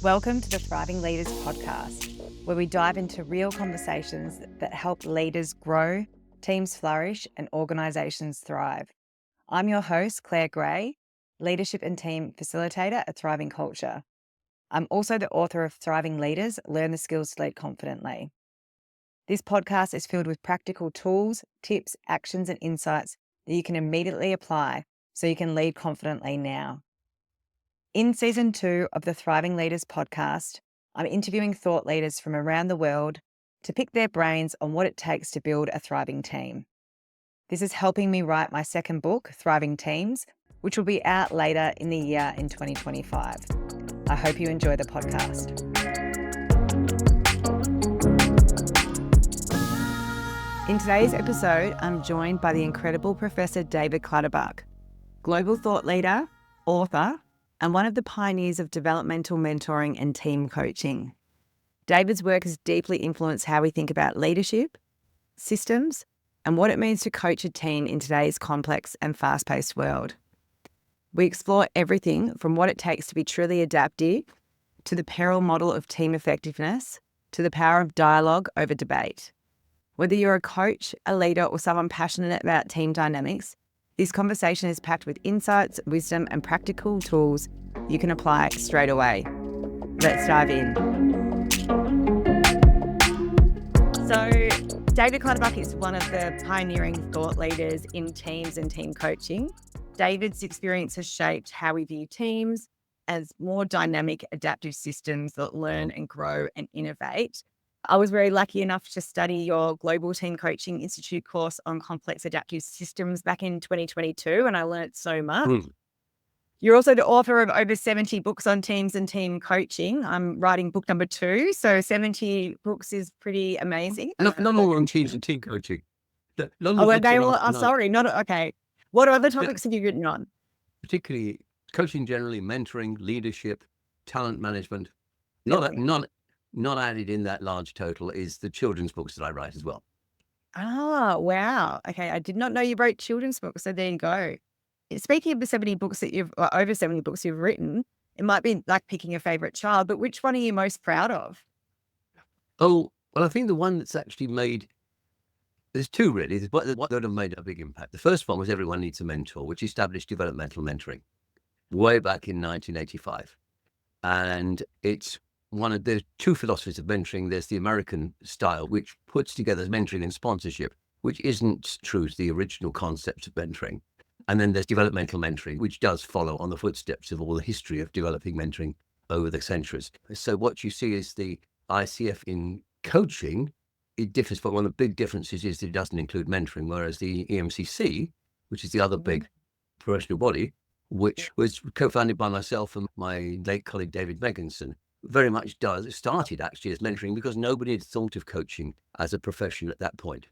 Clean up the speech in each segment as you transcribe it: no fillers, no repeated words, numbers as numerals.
Welcome to the Thriving Leaders podcast, where we dive into real conversations that help leaders grow, teams flourish, and organisations thrive. I'm your host, Claire Gray, Leadership and Team Facilitator at Thriving Culture. I'm also the author of Thriving Leaders, Learn the Skills to Lead Confidently. This podcast is filled with practical tools, tips, actions, and insights that you can immediately apply so you can lead confidently now. In Season 2 of the Thriving Leaders podcast, I'm interviewing thought leaders from around the world to pick their brains on what it takes to build a thriving team. This is helping me write my second book, Thriving Teams, which will be out later in the year in 2025. I hope you enjoy the podcast. In today's episode, I'm joined by the incredible Professor David Clutterbuck, global thought leader, author, and one of the pioneers of developmental mentoring and team coaching. David's work has deeply influenced how we think about leadership, systems, and what it means to coach a team in today's complex and fast-paced world. We explore everything from what it takes to be truly adaptive, to the PERILL model of team effectiveness, to the power of dialogue over debate. Whether you're a coach, a leader, or someone passionate about team dynamics, this conversation is packed with insights, wisdom, and practical tools you can apply straight away. Let's dive in. So, David Clutterbuck is one of the pioneering thought leaders in teams and team coaching. David's experience has shaped how we view teams as more dynamic, adaptive systems that learn and grow and innovate. I was very lucky enough to study your Global Team Coaching Institute course on complex adaptive systems back in 2022, and I learned so much. You're also the author of over 70 books on teams and team coaching. I'm writing book number 2, so 70 books is pretty amazing. Not all on teams and team coaching. Okay. Well, sorry, not okay. What other topics have you written on? Particularly coaching generally, mentoring, leadership, talent management. Not added in that large total is the children's books that I write as well. Oh, wow. Okay, I did not know you wrote children's books, so there you go. Speaking of the 70 books that over 70 books you've written, it might be like picking a favourite child, but which one are you most proud of? Oh, well, I think the one that's actually made, there's two really, what that have made a big impact. The first one was Everyone Needs a Mentor, which established developmental mentoring way back in 1985. And it's one of the two philosophies of mentoring. There's the American style, which puts together mentoring and sponsorship, which isn't true to the original concept of mentoring. And then there's developmental mentoring, which does follow on the footsteps of all the history of developing mentoring over the centuries. So what you see is the ICF in coaching, it differs, but one of the big differences is that it doesn't include mentoring, whereas the EMCC, which is the other big professional body, which was co-founded by myself and my late colleague David Megginson, very much started actually as mentoring because nobody had thought of coaching as a profession at that point.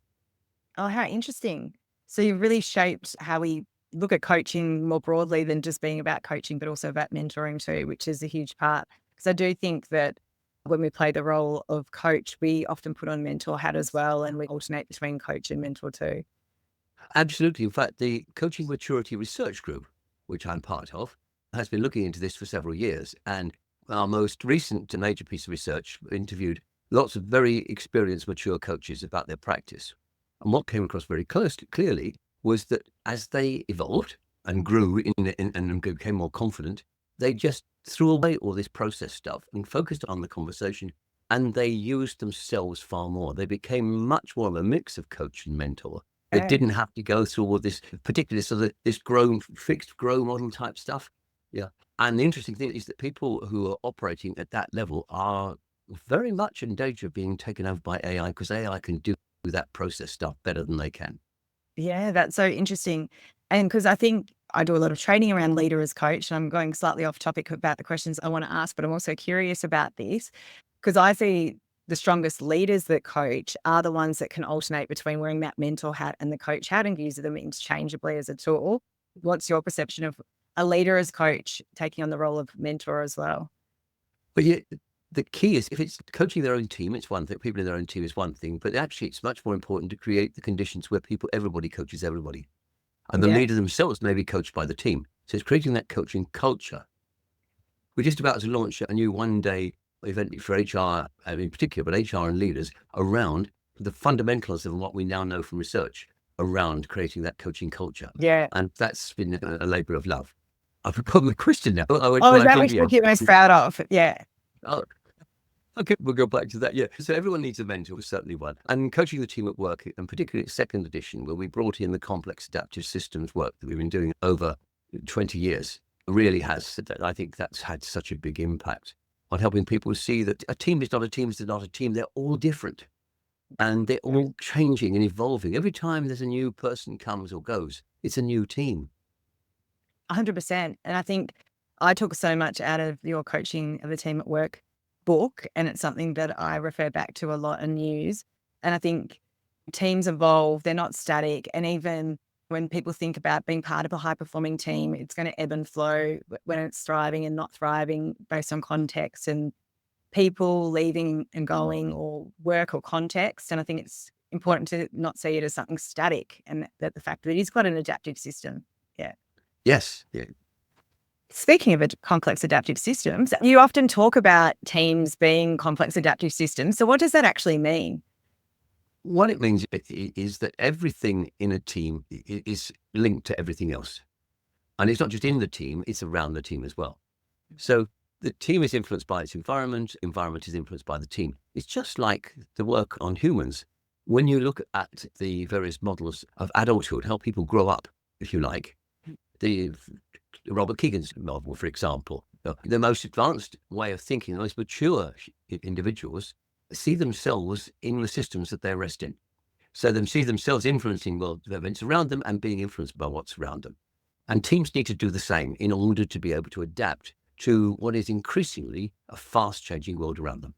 Oh, how interesting. So you've really shaped how we look at coaching more broadly than just being about coaching, but also about mentoring too, which is a huge part. Because I do think that when we play the role of coach, we often put on mentor hat as well, and we alternate between coach and mentor too. Absolutely. In fact, the Coaching Maturity Research Group, which I'm part of, has been looking into this for several years. And our most recent major piece of research interviewed lots of very experienced, mature coaches about their practice. And what came across very clearly was that as they evolved and grew and became more confident, they just threw away all this process stuff and focused on the conversation, and they used themselves far more. They became much more of a mix of coach and mentor. They didn't have to go through all this, particularly this fixed grow model type stuff. Yeah. And the interesting thing is that people who are operating at that level are very much in danger of being taken over by AI, because AI can do that process stuff better than they can. Yeah, that's so interesting. And because I think I do a lot of training around leader as coach, and I'm going slightly off topic about the questions I want to ask, but I'm also curious about this because I see the strongest leaders that coach are the ones that can alternate between wearing that mentor hat and the coach hat and use them interchangeably as a tool. What's your perception of a leader as coach taking on the role of mentor as well? But yeah, the key is, if it's coaching their own team, it's one thing. People in their own team is one thing, but actually it's much more important to create the conditions where everybody coaches everybody. And the leader themselves may be coached by the team. So it's creating that coaching culture. We're just about to launch a new one-day event for HR in particular, but HR and leaders around the fundamentals of what we now know from research around creating that coaching culture. Yeah. And that's been a labor of love. I've become a Christian now. Oh, is that what you're most proud of? Yeah. Oh, okay, we'll go back to that. Yeah. So everyone needs a mentor, certainly one. And coaching the team at work, and particularly at second edition, where we brought in the complex adaptive systems work that we've been doing over 20 years, really has, I think that's had such a big impact on helping people see that a team is not a team, they're all different. And they're all changing and evolving. Every time there's a new person comes or goes, it's a new team. 100%. And I think I took so much out of your coaching of the team at work book, and it's something that I refer back to a lot and use. And I think teams evolve, they're not static. And even when people think about being part of a high-performing team, it's going to ebb and flow when it's thriving and not thriving based on context and people leaving and going, or work or context. And I think it's important to not see it as something static, and that the fact that it is quite an adaptive system. Yeah. Yes. Yeah. Speaking of complex adaptive systems, you often talk about teams being complex adaptive systems. So what does that actually mean? What it means is that everything in a team is linked to everything else. And it's not just in the team, it's around the team as well. So the team is influenced by its environment is influenced by the team. It's just like the work on humans. When you look at the various models of adulthood, how people grow up, if you like, the Robert Keegan's model, for example, the most advanced way of thinking, the most mature individuals see themselves in the systems that they're rest in. So they see themselves influencing world events around them and being influenced by what's around them. And teams need to do the same in order to be able to adapt to what is increasingly a fast-changing world around them.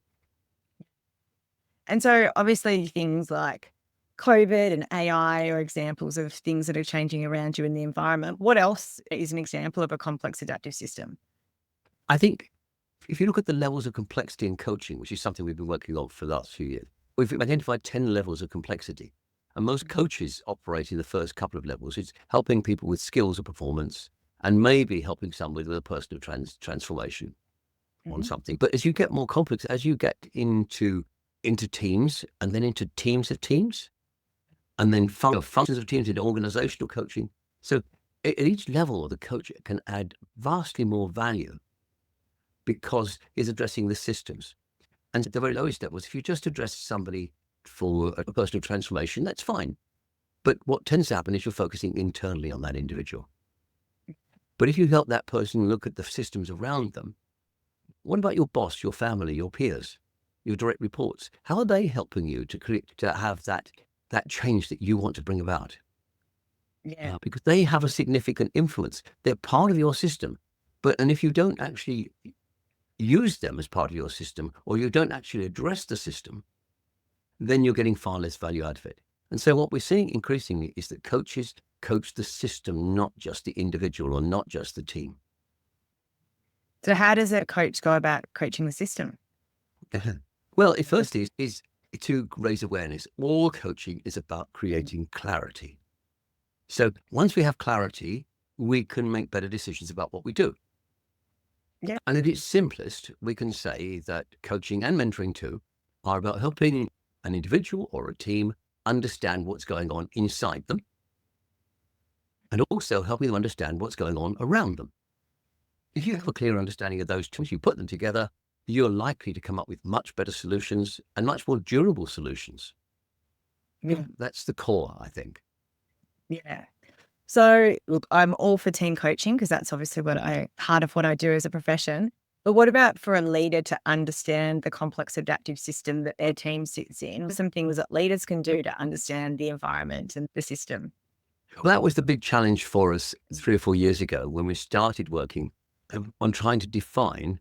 And so obviously things like COVID and AI are examples of things that are changing around you in the environment. What else is an example of a complex adaptive system? I think if you look at the levels of complexity in coaching, which is something we've been working on for the last few years, we've identified 10 levels of complexity. And most coaches operate in the first couple of levels. It's helping people with skills or performance, and maybe helping somebody with a personal transformation on something. But as you get more complex, as you get into teams, and then into teams of teams, and then functions of teams, into organizational coaching. So at each level, the coach can add vastly more value because he's addressing the systems. And at the very lowest levels, if you just address somebody for a personal transformation, that's fine. But what tends to happen is you're focusing internally on that individual. But if you help that person look at the systems around them, what about your boss, your family, your peers, your direct reports? How are they helping you to have that change that you want to bring about? Yeah. Because they have a significant influence. They're part of your system. And if you don't actually use them as part of your system, or you don't actually address the system, then you're getting far less value out of it. And so what we're seeing increasingly is that coaches coach the system, not just the individual or not just the team. So how does a coach go about coaching the system? Well, it first is to raise awareness. All coaching is about creating clarity. So once we have clarity, we can make better decisions about what we do. Yeah. And at its simplest, we can say that coaching and mentoring too are about helping an individual or a team understand what's going on inside them, and also helping them understand what's going on around them. If you have a clear understanding of those two, you put them together, you're likely to come up with much better solutions and much more durable solutions. Yeah. That's the core, I think. Yeah. So look, I'm all for team coaching because that's obviously part of what I do as a profession. But what about for a leader to understand the complex adaptive system that their team sits in? Some things that leaders can do to understand the environment and the system. Well, that was the big challenge for us 3 or 4 years ago when we started working on trying to define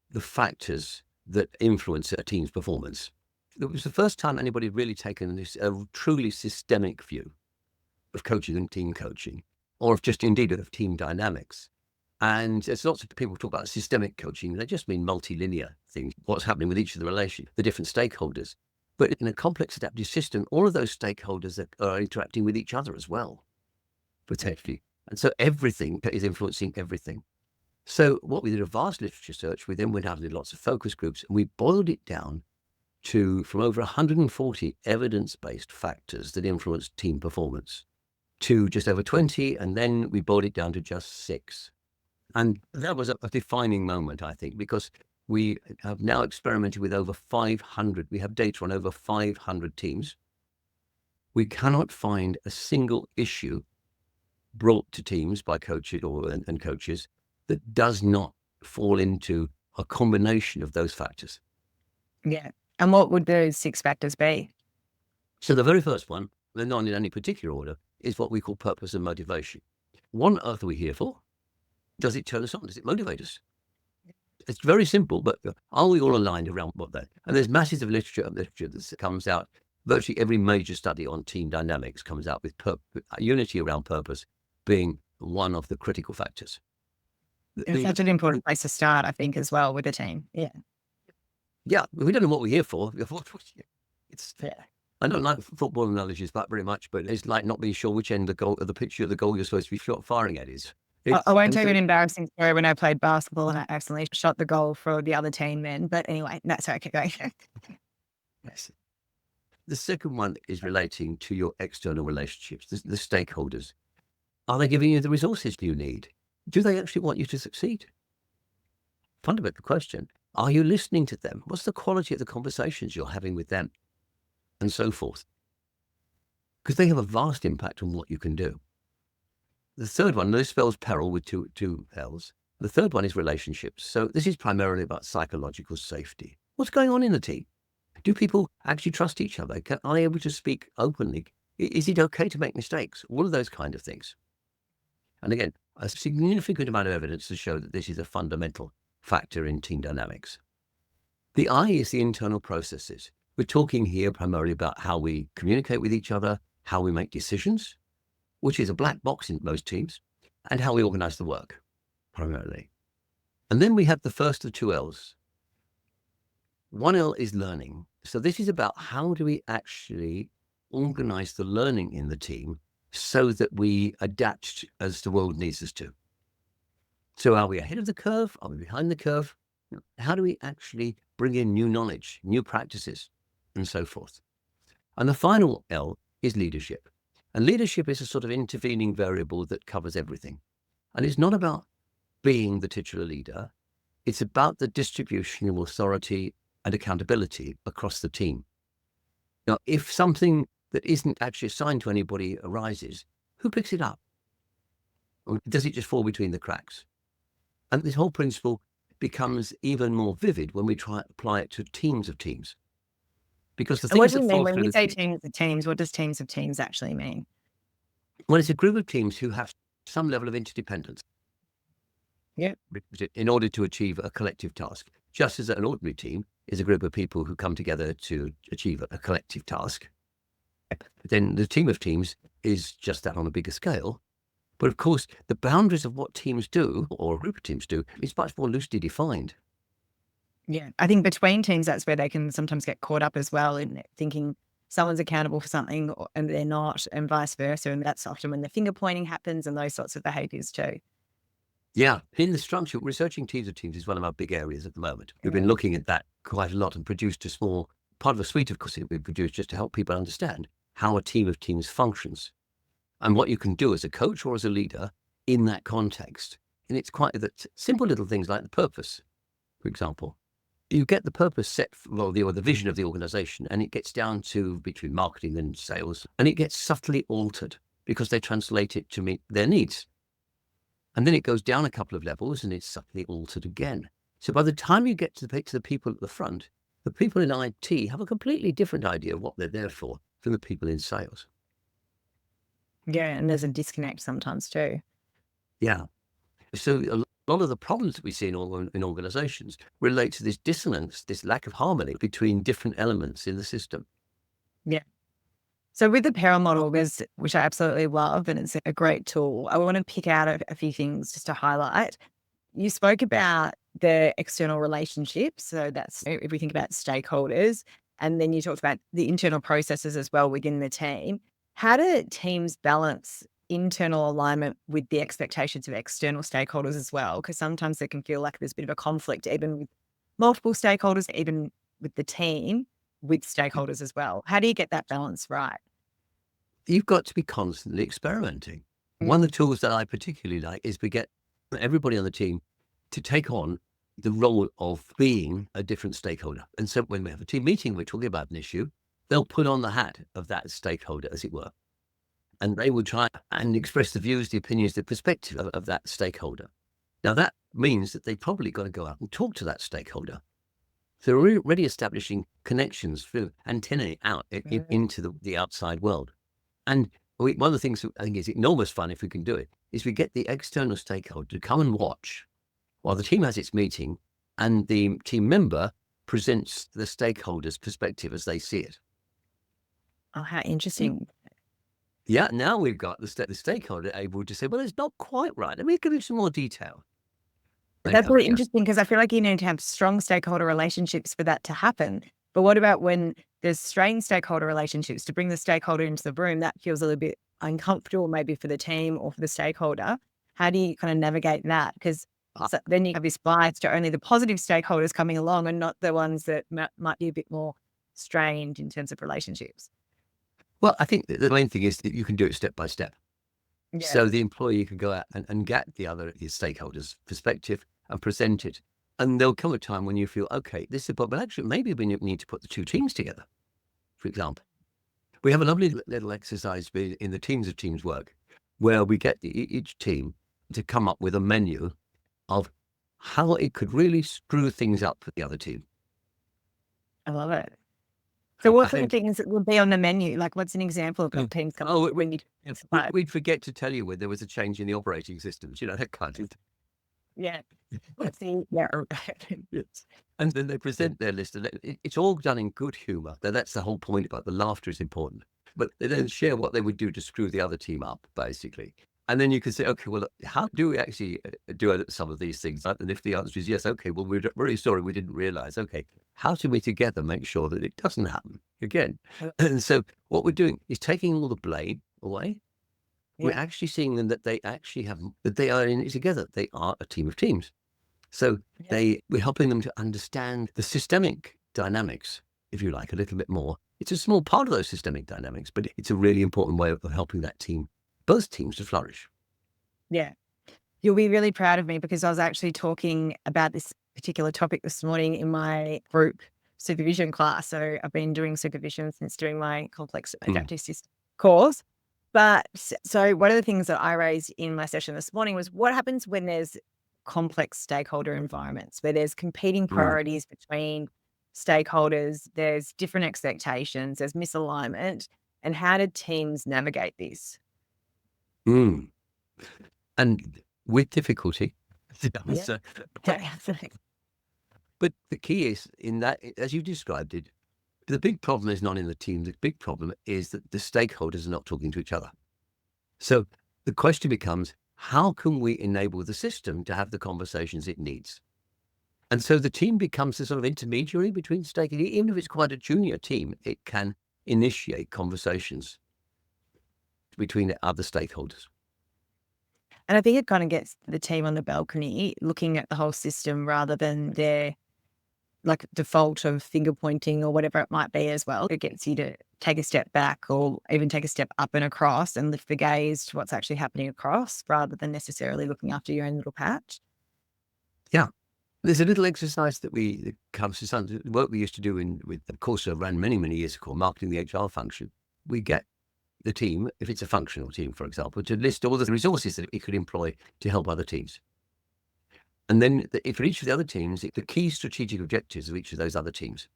the factors that influence a team's performance. It was the first time anybody had really taken a truly systemic view of coaching and team coaching, or of just indeed of team dynamics. And there's lots of people talk about systemic coaching. They just mean multilinear things, what's happening with each of the relations, the different stakeholders. But in a complex adaptive system, all of those stakeholders are interacting with each other as well, potentially. And so everything is influencing everything. So what we did a vast literature search. We then went out and did lots of focus groups, and we boiled it down from over 140 evidence-based factors that influence team performance to just over 20, and then we boiled it down to just 6. And that was a defining moment, I think, because we have now experimented with over 500. We have data on over 500 teams. We cannot find a single issue brought to teams by coaches and coaches that does not fall into a combination of those factors. Yeah. And what would those 6 factors be? So the very first one, they're not in any particular order, is what we call purpose and motivation. What on earth are we here for? Does it turn us on? Does it motivate us? It's very simple, but are we all aligned around what that? And there's masses of literature that comes out. Virtually every major study on team dynamics comes out with unity around purpose being one of the critical factors. It's such an important place to start, I think, as well with a team. Yeah. Yeah, we don't know what we're here for. It's Yeah. I don't like football analogies that very much, but it's like not being sure which end of the picture of the goal you're supposed to be firing at is. I won't tell you an embarrassing story when I played basketball and I accidentally shot the goal for the other team then. But anyway, no, sorry, keep going. Yes. The second one is relating to your external relationships, the stakeholders. Are they giving you the resources you need? Do they actually want you to succeed? Fundamental question. Are you listening to them? What's the quality of the conversations you're having with them? And so forth. Because they have a vast impact on what you can do. The third one, this spells peril with two L's. The third one is relationships. So this is primarily about psychological safety. What's going on in the team? Do people actually trust each other? Are they able to speak openly? Is it okay to make mistakes? All of those kind of things. And again, a significant amount of evidence to show that this is a fundamental factor in team dynamics. The I is the internal processes. We're talking here primarily about how we communicate with each other, how we make decisions, which is a black box in most teams, and how we organize the work, primarily. And then we have the first of 2 L's. 1 L is learning. So this is about how do we actually organize the learning in the team so that we adapt as the world needs us to. So are we ahead of the curve? Are we behind the curve? How do we actually bring in new knowledge, new practices, and so forth? And the final L is leadership. And leadership is a sort of intervening variable that covers everything. And it's not about being the titular leader. It's about the distribution of authority and accountability across the team. Now, if something that isn't actually assigned to anybody arises, who picks it up? Or does it just fall between the cracks? And this whole principle becomes even more vivid when we try to apply it to teams of teams. Because the What things do you that mean fall when through we the say teams of teams? What does teams of teams actually mean? well, it's a group of teams who have some level of interdependence. Yeah. In order to achieve a collective task. Just as an ordinary team is a group of people who come together to achieve a collective task, then the team of teams is just that on a bigger scale. But of course, the boundaries of what teams do, or a group of teams do, is much more loosely defined. Yeah. I think between teams, that's where they can sometimes get caught up as well in thinking someone's accountable for something and they're not, and vice versa. And that's often when the finger pointing happens and those sorts of behaviors too. Yeah, in the structure, researching teams of teams is one of our big areas at the moment. We've been looking at that quite a lot and produced a small part of a suite of courses we've produced just to help people understand how a team of teams functions and what you can do as a coach or as a leader in that context. And it's quite that simple little things like the purpose, for example. You get the purpose set, or the vision of the organization, and it gets down to between marketing and sales, and it gets subtly altered because they translate it to meet their needs. And then it goes down a couple of levels and it's subtly altered again. So by the time you get to the people at the front, the people in IT have a completely different idea of what they're there for than the people in sales. Yeah. And there's a disconnect sometimes too. Yeah. So a lot of the problems that we see in organizations relate to this dissonance, this lack of harmony between different elements in the system. Yeah. So with the PERILL model, which I absolutely love, and it's a great tool, I want to pick out a few things just to highlight. You spoke about the external relationships. So that's if we think about stakeholders, and then you talked about the internal processes as well within the team. How do teams balance internal alignment with the expectations of external stakeholders as well? Because sometimes it can feel like there's a bit of a conflict, even with multiple stakeholders, even with the team, with stakeholders as well. How do you get that balance right? You've got to be constantly experimenting. One of the tools that I particularly like is we get everybody on the team to take on the role of being a different stakeholder. And so when we have a team meeting, we're talking about an issue, they'll put on the hat of that stakeholder, as it were. And they will try and express the views, the opinions, the perspective of that stakeholder. Now, that means that they've probably got to go out and talk to that stakeholder. So we're already establishing connections through antennae out into the outside world. And one of the things that I think is enormous fun, if we can do it, is we get the external stakeholder to come and watch while the team has its meeting and the team member presents the stakeholder's perspective as they see it. Oh, how interesting. Yeah, now we've got the stakeholder able to say, well, it's not quite right. Let me give you some more detail. That's really interesting, because I feel like you need to have strong stakeholder relationships for that to happen. But what about when there's strained stakeholder relationships? To bring the stakeholder into the room, that feels a little bit uncomfortable maybe for the team or for the stakeholder. How do you kind of navigate that? Because then you have this bias to only the positive stakeholders coming along and not the ones that might be a bit more strained in terms of relationships. Well, I think the main thing is that you can do it step by step. Yeah. So the employee can go out and get the stakeholders' perspective and present it. And there'll come a time when you feel, okay, this is a problem. Actually, maybe we need to put the two teams together, for example. We have a lovely little exercise in the teams of teams work where we get each team to come up with a menu of how it could really screw things up for the other team. I love it. So what sort of things would be on the menu? Like, what's an example of teams coming? Oh, we'd forget to tell you when there was a change in the operating systems, that kind of thing. Yeah. Let's see. Yeah. Yes. And then they present their list, and it's all done in good humour. That's the whole point about the laughter is important. But they then share what they would do to screw the other team up, basically. And then you can say, okay, well, how do we actually do some of these things? And if the answer is yes, okay, well, we're really sorry, we didn't realise. Okay, how do we together make sure that it doesn't happen again? And so what we're doing is taking all the blame away. We're actually seeing them that they are in it together. They are a team of teams. So we're helping them to understand the systemic dynamics, if you like, a little bit more. It's a small part of those systemic dynamics, but it's a really important way of helping that team, both teams, to flourish. Yeah. You'll be really proud of me, because I was actually talking about this particular topic this morning in my group supervision class. So I've been doing supervision since doing my complex adaptive system course. But so one of the things that I raised in my session this morning was what happens when there's complex stakeholder environments where there's competing priorities between stakeholders, there's different expectations, there's misalignment, and how do teams navigate this? And with difficulty. But the key is in that, as you described it, the big problem is not in the team. The big problem is that the stakeholders are not talking to each other. So the question becomes, how can we enable the system to have the conversations it needs? And so the team becomes a sort of intermediary between stakeholders. Even if it's quite a junior team, it can initiate conversations between the other stakeholders. And I think it kind of gets the team on the balcony looking at the whole system rather than their like default of finger pointing or whatever it might be as well. It gets you to take a step back or even take a step up and across and lift the gaze to what's actually happening across rather than necessarily looking after your own little patch. Yeah. There's a little exercise that comes to some work we used to do with a course I ran many, many years ago, marketing the HR function. We get the team, if it's a functional team, for example, to list all the resources that it could employ to help other teams. And then for each of the other teams, the key strategic objectives of each of those other teams.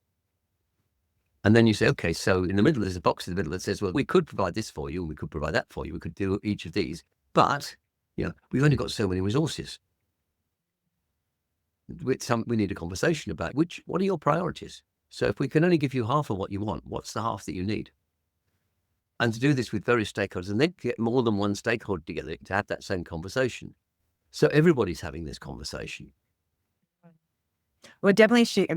And then you say, okay, so in the middle, there's a box in the middle that says, well, we could provide this for you, and we could provide that for you. We could do each of these, but we've only got so many resources. We need a conversation about what are your priorities? So if we can only give you half of what you want, what's the half that you need? And to do this with various stakeholders, and then get more than one stakeholder together to have that same conversation. So everybody's having this conversation. Well, definitely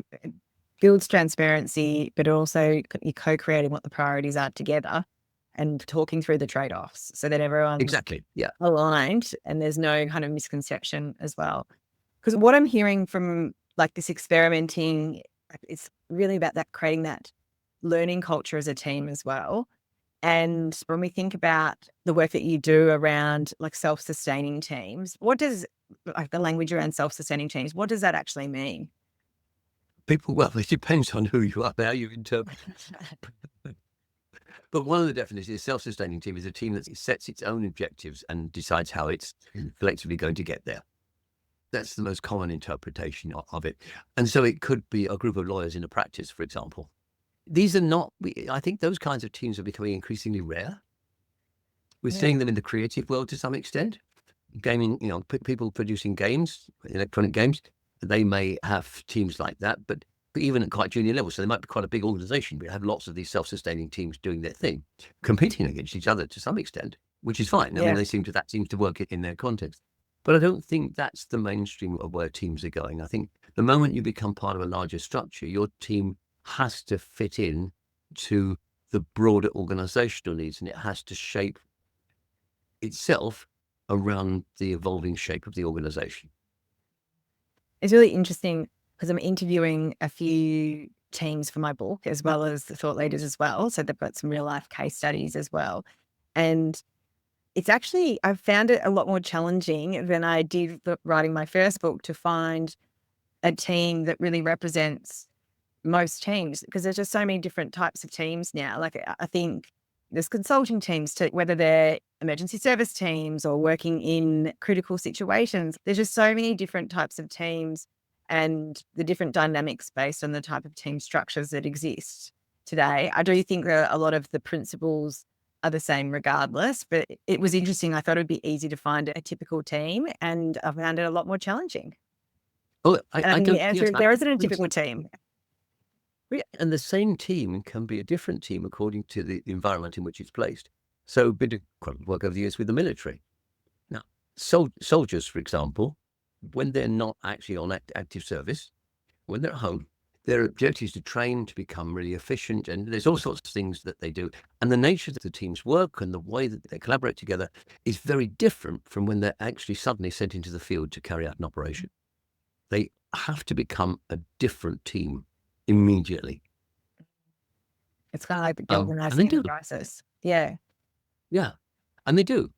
builds transparency, but also you're co-creating what the priorities are together. and talking through the trade-offs so that everyone's Exactly. Yeah. aligned and there's no kind of misconception as well. Because what I'm hearing from like this experimenting, it's really about that creating that learning culture as a team as well. And when we think about the work that you do around like self-sustaining teams, what does like the language around self-sustaining teams, what does that actually mean? People, well, it depends on who you are, how you interpret it. But one of the definitions is self-sustaining team is a team that sets its own objectives and decides how it's collectively going to get there. That's the most common interpretation of it. And so it could be a group of lawyers in a practice, for example. These are not, I think those kinds of teams are becoming increasingly rare. We're seeing them in the creative world to some extent. Gaming, people producing games, electronic games, they may have teams like that, but even at quite junior levels. So they might be quite a big organization. We have lots of these self-sustaining teams doing their thing, competing against each other to some extent, which is fine. I mean, that seems to work in their context. But I don't think that's the mainstream of where teams are going. I think the moment you become part of a larger structure, your team has to fit in to the broader organizational needs, and it has to shape itself around the evolving shape of the organization. It's really interesting because I'm interviewing a few teams for my book as well as the thought leaders as well. So they've got some real life case studies as well. And it's actually, I've found it a lot more challenging than I did writing my first book to find a team that really represents most teams, because there's just so many different types of teams now. Like I think there's consulting teams to whether they're emergency service teams or working in critical situations. There's just so many different types of teams and the different dynamics based on the type of team structures that exist today. I do think that a lot of the principles are the same regardless, but it was interesting. I thought it would be easy to find a typical team, and I found it a lot more challenging. Oh, And I think the answer is there isn't a typical team. And the same team can be a different team according to the environment in which it's placed. So, been doing quite a lot of work over the years with the military. Now, soldiers, for example, when they're not actually on active service, when they're at home, their objective is to train to become really efficient, and there's all sorts of things that they do. And the nature of the team's work and the way that they collaborate together is very different from when they're actually suddenly sent into the field to carry out an operation. They have to become a different team immediately. It's kind of like the And galvanizing they do. crisis. Yeah. Yeah. And they do.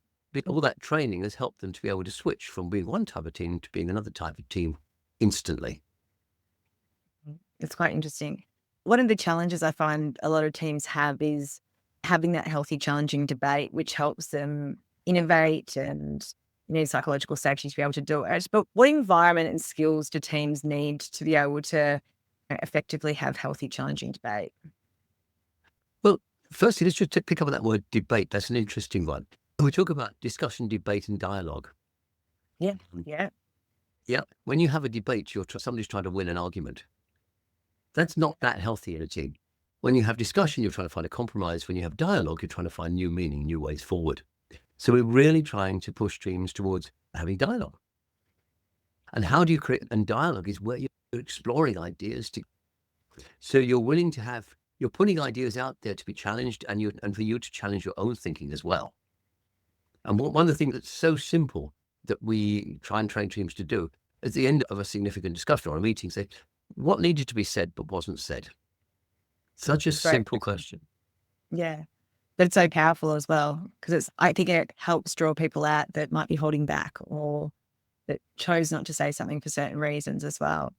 All that training has helped them to be able to switch from being one type of team to being another type of team instantly. It's quite interesting. One of the challenges I find a lot of teams have is having that healthy, challenging debate, which helps them innovate, and you need psychological safety to be able to do it. But what environment and skills do teams need to be able to effectively have healthy, challenging debate? Well, firstly, let's just pick up on that word debate. That's an interesting one. We talk about discussion, debate, and dialogue. Yeah. Yeah. Yeah. When you have a debate, somebody's trying to win an argument. That's not that healthy in a team. When you have discussion, you're trying to find a compromise. When you have dialogue, you're trying to find new meaning, new ways forward. So we're really trying to push teams towards having dialogue. And how do you create? And dialogue is where you're exploring ideas. So you're willing to you're putting ideas out there to be challenged, and for you to challenge your own thinking as well. And one of the things that's so simple that we try and train teams to do at the end of a significant discussion or a meeting, say, what needed to be said but wasn't said? Such a simple question. Yeah. But it's so powerful as well, because I think it helps draw people out that might be holding back or that chose not to say something for certain reasons as well.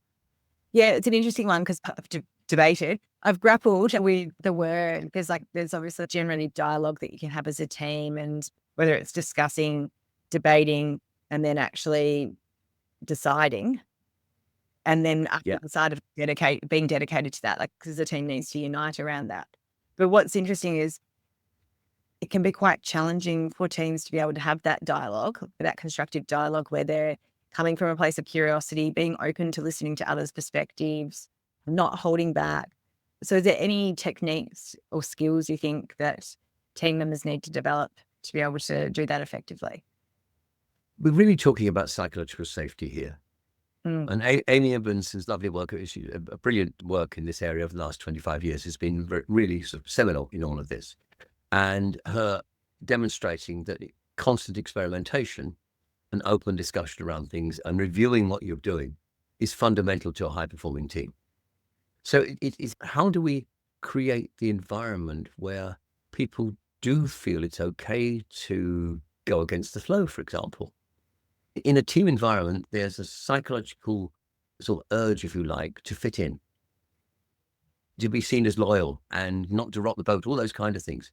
Yeah, it's an interesting one because I've debated. I've grappled with the word. There's obviously generally dialogue that you can have as a team, and whether it's discussing, debating, and then actually deciding. And then after the side of being dedicated to that, because the team needs to unite around that. But what's interesting is it can be quite challenging for teams to be able to have that dialogue, that constructive dialogue where they're coming from a place of curiosity, being open to listening to others' perspectives, not holding back. So is there any techniques or skills you think that team members need to develop to be able to do that effectively? We're really talking about psychological safety here. And Amy Evans's lovely work, a brilliant work in this area over the last 25 years, has been really sort of seminal in all of this. and her demonstrating that constant experimentation and open discussion around things and reviewing what you're doing is fundamental to a high-performing team. So it's how do we create the environment where people do feel it's okay to go against the flow, for example? In a team environment, there's a psychological sort of urge, if you like, to fit in, to be seen as loyal and not to rock the boat, all those kind of things.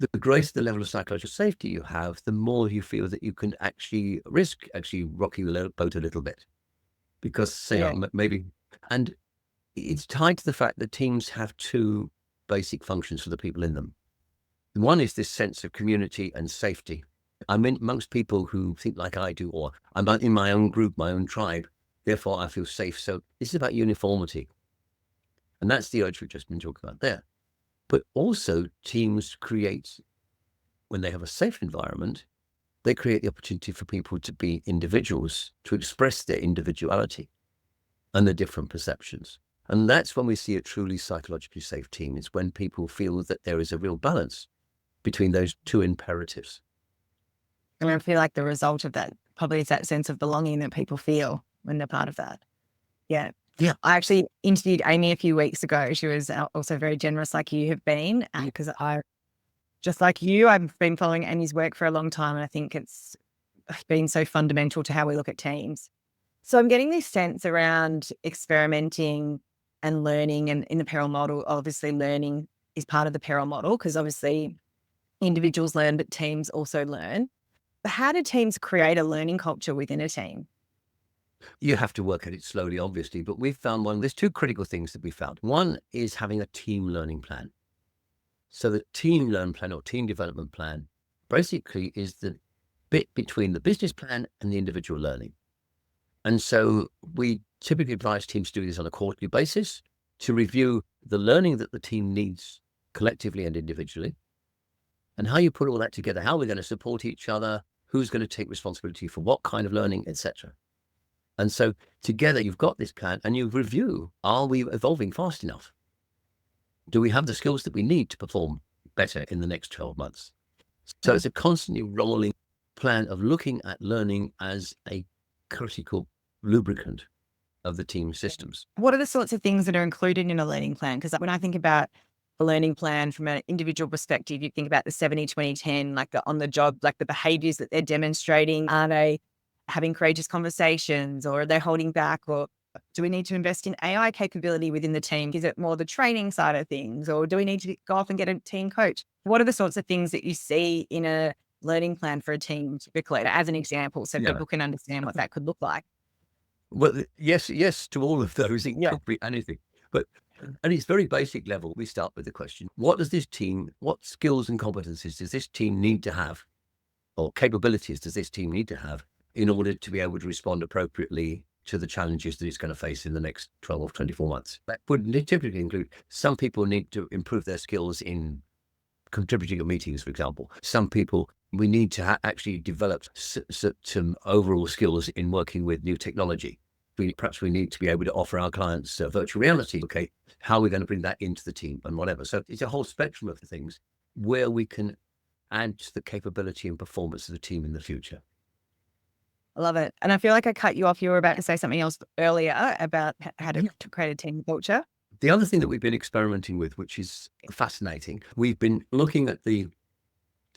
The greater the level of psychological safety you have, the more you feel that you can actually risk rocking the boat a little bit. Because, maybe, and it's tied to the fact that teams have two basic functions for the people in them. One is this sense of community and safety. I'm amongst people who think like I do, or I'm in my own group, my own tribe, therefore I feel safe. So this is about uniformity. And that's the urge we've just been talking about there. But also teams create, when they have a safe environment, they create the opportunity for people to be individuals, to express their individuality and their different perceptions. And that's when we see a truly psychologically safe team. It's when people feel that there is a real balance between those two imperatives. And I feel like the result of that probably is that sense of belonging that people feel when they're part of that. Yeah. Yeah. I actually interviewed Amy a few weeks ago. She was also very generous, like you have been, because just like you, I've been following Amy's work for a long time, and I think it's been so fundamental to how we look at teams. So I'm getting this sense around experimenting and learning, and in the PERILL model, obviously learning is part of the PERILL model because obviously individuals learn, but teams also learn. But how do teams create a learning culture within a team? You have to work at it slowly, obviously, but we've found there's two critical things that we found. One is having a team learning plan. So the team learn plan or team development plan basically is the bit between the business plan and the individual learning. And so we typically advise teams to do this on a quarterly basis to review the learning that the team needs collectively and individually, and how you put all that together, how we're going to support each other, who's going to take responsibility for what kind of learning, etc. And so together you've got this plan and you review, are we evolving fast enough? Do we have the skills that we need to perform better in the next 12 months? So it's a constantly rolling plan of looking at learning as a critical lubricant of the team systems. What are the sorts of things that are included in a learning plan? Because when I think about a learning plan from an individual perspective, you think about the 70-20-10, like the on the job, like the behaviors that they're demonstrating. Are they having courageous conversations, or are they holding back? Or do we need to invest in AI capability within the team? Is it more the training side of things? Or do we need to go off and get a team coach? What are the sorts of things that you see in a learning plan for a team typically, as an example, so people can understand what that could look like? Well, yes to all of those. It could be anything. But at its very basic level, we start with the question, what skills and competencies does this team need to have, or capabilities does this team need to have in order to be able to respond appropriately to the challenges that it's going to face in the next 12 or 24 months? That would typically include some people need to improve their skills in contributing to meetings, for example. Some people, we need to actually develop some overall skills in working with new technology. Perhaps we need to be able to offer our clients virtual reality. Okay, how are we going to bring that into the team and whatever? So it's a whole spectrum of things where we can add to the capability and performance of the team in the future. I love it. And I feel like I cut you off. You were about to say something else earlier about how to create a team culture. The other thing that we've been experimenting with, which is fascinating, we've been looking at the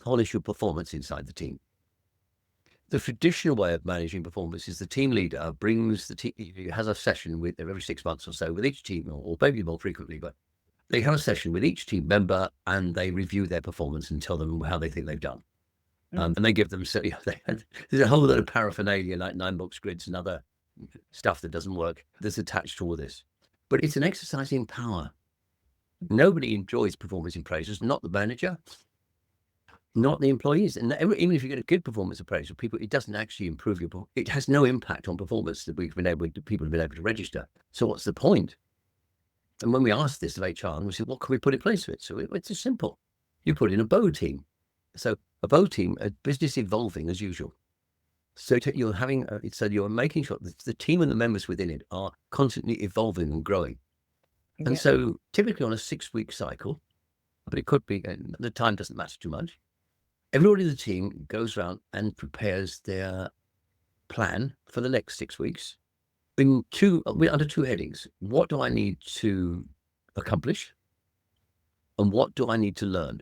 whole issue of performance inside the team. The traditional way of managing performance is the team leader brings the team, has a session with every 6 months or so with each team, or maybe more frequently, but they have a session with each team member and they review their performance and tell them how they think they've done. And they give them, there's a whole lot of paraphernalia like 9-box grids and other stuff that doesn't work that's attached to all this. But it's an exercise in power. Nobody enjoys performance appraisals, not the manager, not the employees. And even if you get a good performance appraisal, it doesn't actually improve it has no impact on performance that people have been able to register. So what's the point? And when we asked this of HR, and we said, what can we put in place of it? So it's just simple. You put in a BOW team. So a BOW team, a business evolving as usual. So you're making sure that the team and the members within it are constantly evolving and growing. And so typically on a 6-week cycle, but it could be, the time doesn't matter too much. Everybody in the team goes around and prepares their plan for the next 6 weeks under two headings. What do I need to accomplish? And what do I need to learn?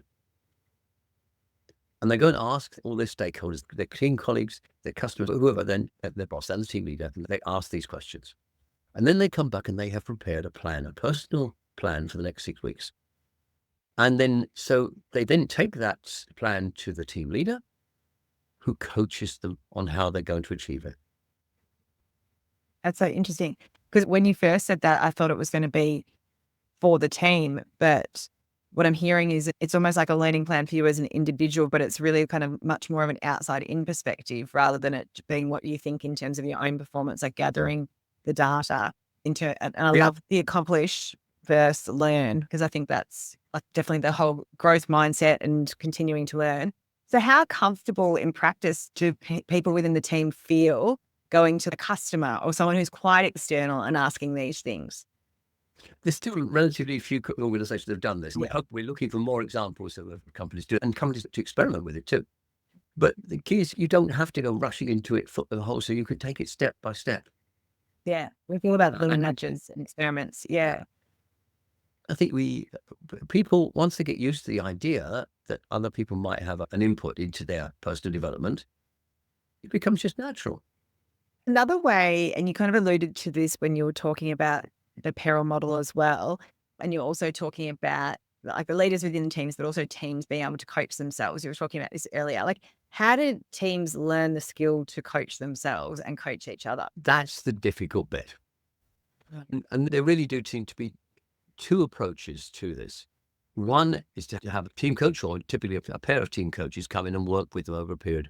And they go and ask all their stakeholders, their team colleagues, their customers, whoever, then their boss and the team leader, and they ask these questions. And then they come back and they have prepared a plan, a personal plan for the next 6 weeks. And then, so they then take that plan to the team leader, who coaches them on how they're going to achieve it. That's so interesting. Because when you first said that, I thought it was going to be for the team. But what I'm hearing is it's almost like a learning plan for you as an individual, but it's really kind of much more of an outside in perspective rather than it being what you think in terms of your own performance, like gathering the data into, and I love the accomplish versus learn, because I think that's like definitely the whole growth mindset and continuing to learn. So how comfortable in practice do people within the team feel going to a customer or someone who's quite external and asking these things? There's still relatively few organizations that have done this. Yeah. We're looking for more examples of companies do it, and companies to experiment with it too. But the key is you don't have to go rushing into it for the whole, so you could take it step by step. Yeah. We're all about little nudges and experiments. Yeah. I think people, once they get used to the idea that other people might have an input into their personal development, it becomes just natural. Another way, and you kind of alluded to this when you were talking about the PERILL model as well, and you're also talking about like the leaders within teams, but also teams being able to coach themselves. You were talking about this earlier. Like, how did teams learn the skill to coach themselves and coach each other? That's the difficult bit. And there really do seem to be two approaches to this. One is to have a team coach, or typically a pair of team coaches, come in and work with them over a period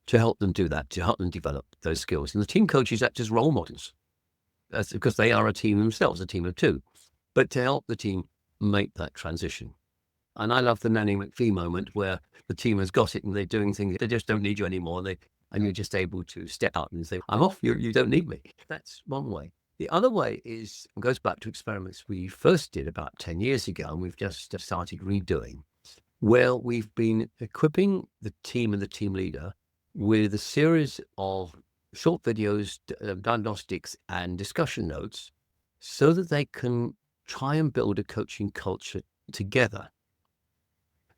to help them do that, to help them develop those skills. And the team coaches act as role models. That's because they are a team themselves, a team of two, but to help the team make that transition. And I love the Nanny McPhee moment where the team has got it and they're doing things, they just don't need you anymore. And you're just able to step out and say, I'm off, you don't need me. That's one way. The other way goes back to experiments we first did about 10 years ago, and we've just started redoing, where we've been equipping the team and the team leader with a series of short videos, diagnostics, and discussion notes so that they can try and build a coaching culture together.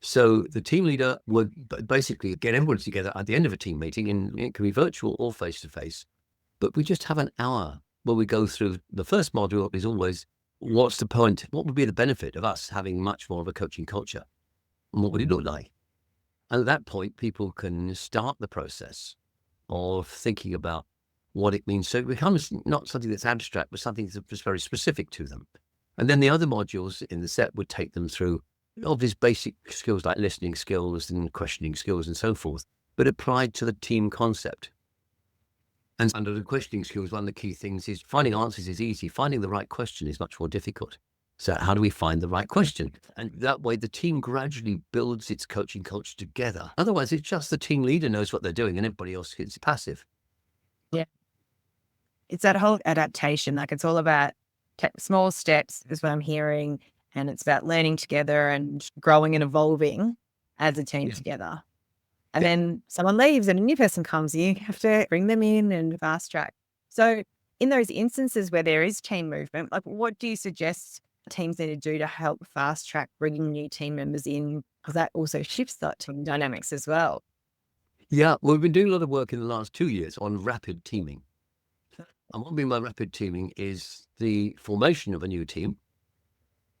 So the team leader would basically get everybody together at the end of a team meeting, and it can be virtual or face-to-face, but we just have an hour where we go through. The first module is always, what's the point? What would be the benefit of us having much more of a coaching culture? And what would it look like? And at that point, people can start the process of thinking about what it means. So it becomes not something that's abstract, but something that's very specific to them. And then the other modules in the set would take them through obvious basic skills like listening skills and questioning skills and so forth, but applied to the team concept. And under the questioning skills, one of the key things is finding answers is easy. Finding the right question is much more difficult. So how do we find the right question? And that way the team gradually builds its coaching culture together. Otherwise, it's just the team leader knows what they're doing and everybody else is passive. Yeah. It's that whole adaptation. Like, it's all about small steps is what I'm hearing. And it's about learning together and growing and evolving as a team together. And then someone leaves and a new person comes, you have to bring them in and fast track. So in those instances where there is team movement, like, what do you suggest teams need to do to help fast track bringing new team members in? Because that also shifts that team dynamics as well. Yeah, well, we've been doing a lot of work in the last 2 years on rapid teaming. And what I mean by rapid teaming is the formation of a new team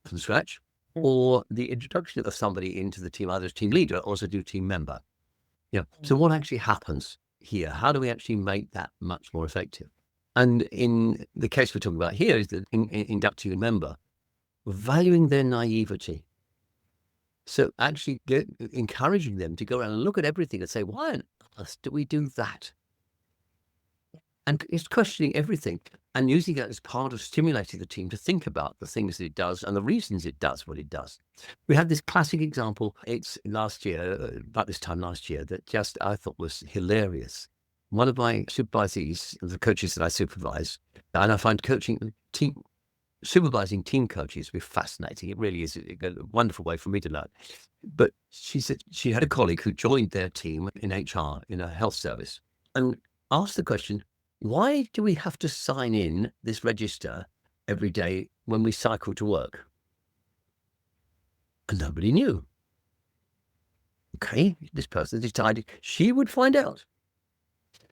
from scratch, or the introduction of somebody into the team, either as team leader or as a new team member. Yeah. So what actually happens here? How do we actually make that much more effective? And in the case we're talking about here is that inducting a member, valuing their naivety. So actually encouraging them to go around and look at everything and say, why on earth do we do that? And it's questioning everything and using that as part of stimulating the team to think about the things that it does and the reasons it does what it does. We had this classic example. It's last year, about this time last year, that just I thought was hilarious. One of my supervisees, the coaches that I supervise, and I find coaching team supervising team coaches was fascinating. It really is a wonderful way for me to learn. But she said she had a colleague who joined their team in HR, in a health service, and asked the question, why do we have to sign in this register every day when we cycle to work? And nobody knew. Okay, this person decided she would find out.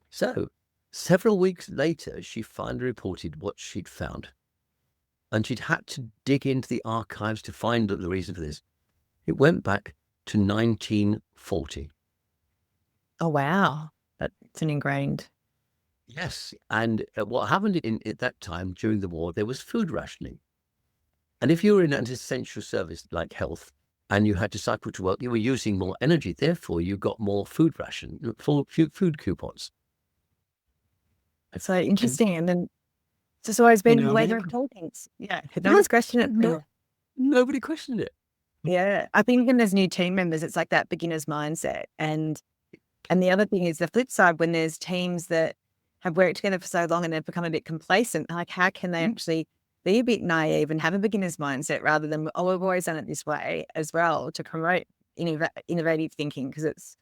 So several weeks later, she finally reported what she'd found. And she'd had to dig into the archives to find the reason for this. It went back to 1940. Oh, wow. That's an ingrained. Yes. And what happened at that time during the war, there was food rationing. And if you were in an essential service like health and you had to cycle to work, you were using more energy. Therefore, you got more food food coupons. So interesting. And then it's just always been the way Nobody- they've told things. Yeah. Nobody's questioned it. Nobody questioned it. Yeah. I think when there's new team members, it's like that beginner's mindset. And the other thing is the flip side, when there's teams that have worked together for so long and they've become a bit complacent, like how can they actually be a bit naive and have a beginner's mindset rather than, oh, we've always done it this way as well, to promote innovative thinking, because it's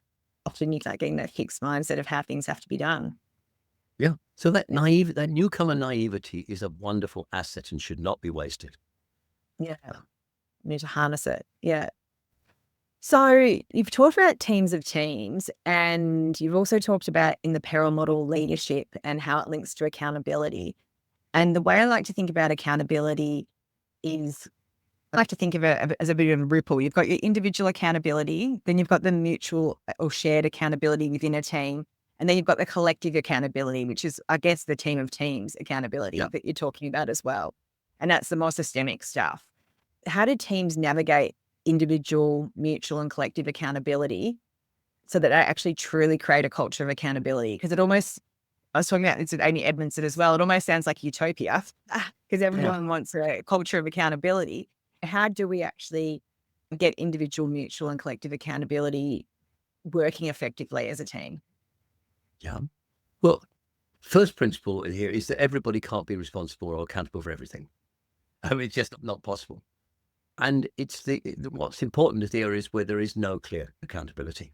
often you start getting that fixed mindset of how things have to be done. Yeah. So that newcomer naivety is a wonderful asset and should not be wasted. Yeah. You need to harness it. Yeah. So you've talked about teams of teams, and you've also talked about in the PERILL model leadership and how it links to accountability. And the way I like to think about accountability is I like to think of it as a bit of a ripple. You've got your individual accountability, then you've got the mutual or shared accountability within a team, and then you've got the collective accountability, which is, I guess, the team of teams accountability that you're talking about as well. And that's the more systemic stuff. How do teams navigate individual, mutual, and collective accountability so that they actually truly create a culture of accountability? Because I was talking about this with Amy Edmondson as well. It almost sounds like utopia because everyone wants a culture of accountability. How do we actually get individual, mutual, and collective accountability working effectively as a team? Yeah. Well, first principle here is that everybody can't be responsible or accountable for everything. I mean, it's just not possible. And it's what's important is the areas where there is no clear accountability.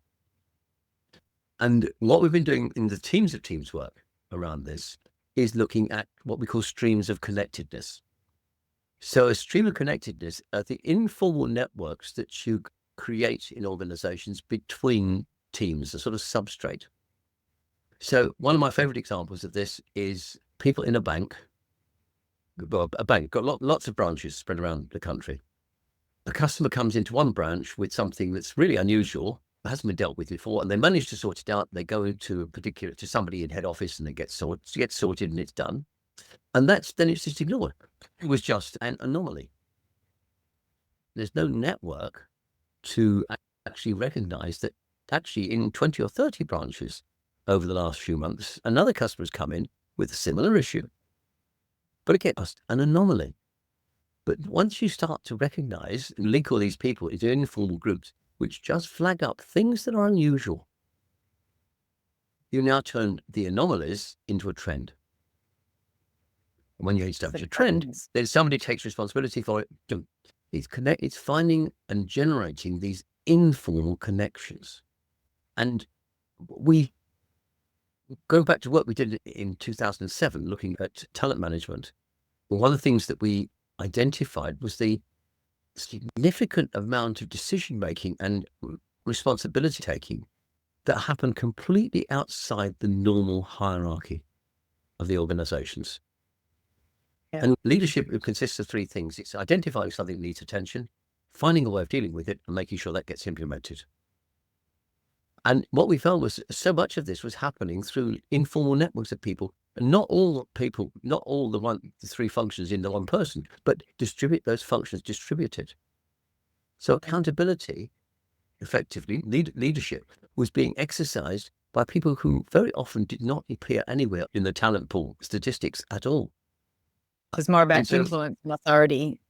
And what we've been doing in the teams of teams work around this is looking at what we call streams of connectedness. So a stream of connectedness are the informal networks that you create in organizations between teams, a sort of substrate. So one of my favorite examples of this is people in a bank. Well, a bank got lots of branches spread around the country. A customer comes into one branch with something that's really unusual, hasn't been dealt with before, and they manage to sort it out. They go to somebody in head office and they get sorted and it's done. And then it's just ignored. It was just an anomaly. There's no network to actually recognize that actually in 20 or 30 branches over the last few months, another customer has come in with a similar issue. But again, just an anomaly. But once you start to recognize and link all these people into informal groups, which just flag up things that are unusual, you now turn the anomalies into a trend. And when you establish a trend, then somebody takes responsibility for it. It's finding and generating these informal connections. And we go back to what we did in 2007, looking at talent management. One of the things that we identified was the significant amount of decision-making and responsibility taking that happened completely outside the normal hierarchy of the organizations. Yeah. And leadership consists of three things. It's identifying something that needs attention, finding a way of dealing with it, and making sure that gets implemented. And what we found was so much of this was happening through informal networks of people. And not all the three functions in the one person, but distribute those functions distributed. So accountability, effectively, leadership was being exercised by people who very often did not appear anywhere in the talent pool statistics at all. It's more about influence and authority.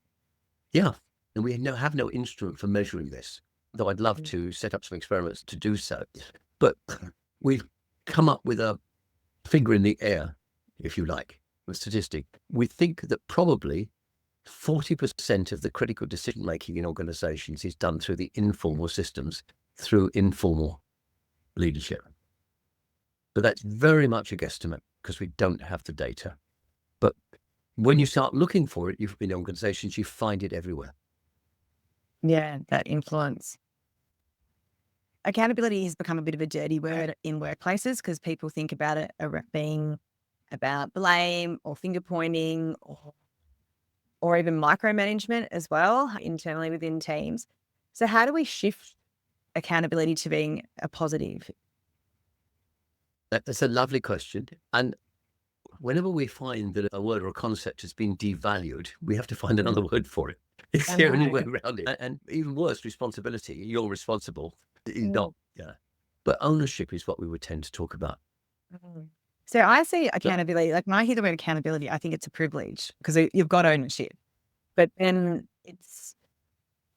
Yeah. And we have no instrument for measuring this, though I'd love to set up some experiments to do so. But we've come up with a figure in the air, if you like, a statistic. We think that probably 40% of the critical decision making in organizations is done through the informal systems, through informal leadership. But that's very much a guesstimate because we don't have the data. But when you start looking for it, in organizations, you find it everywhere. Yeah, that influence. Accountability has become a bit of a dirty word in workplaces because people think about it being about blame or finger pointing or even micromanagement as well internally within teams. So how do we shift accountability to being a positive? That's a lovely question. And whenever we find that a word or a concept has been devalued, we have to find another word for it. It's I the only know. way around it. And even worse, responsibility. You're responsible. It's Mm, not. Yeah. But ownership is what we would tend to talk about. mm. So I see So, accountability, like when I hear the word accountability, I think it's a privilege because you've got ownership. But then it's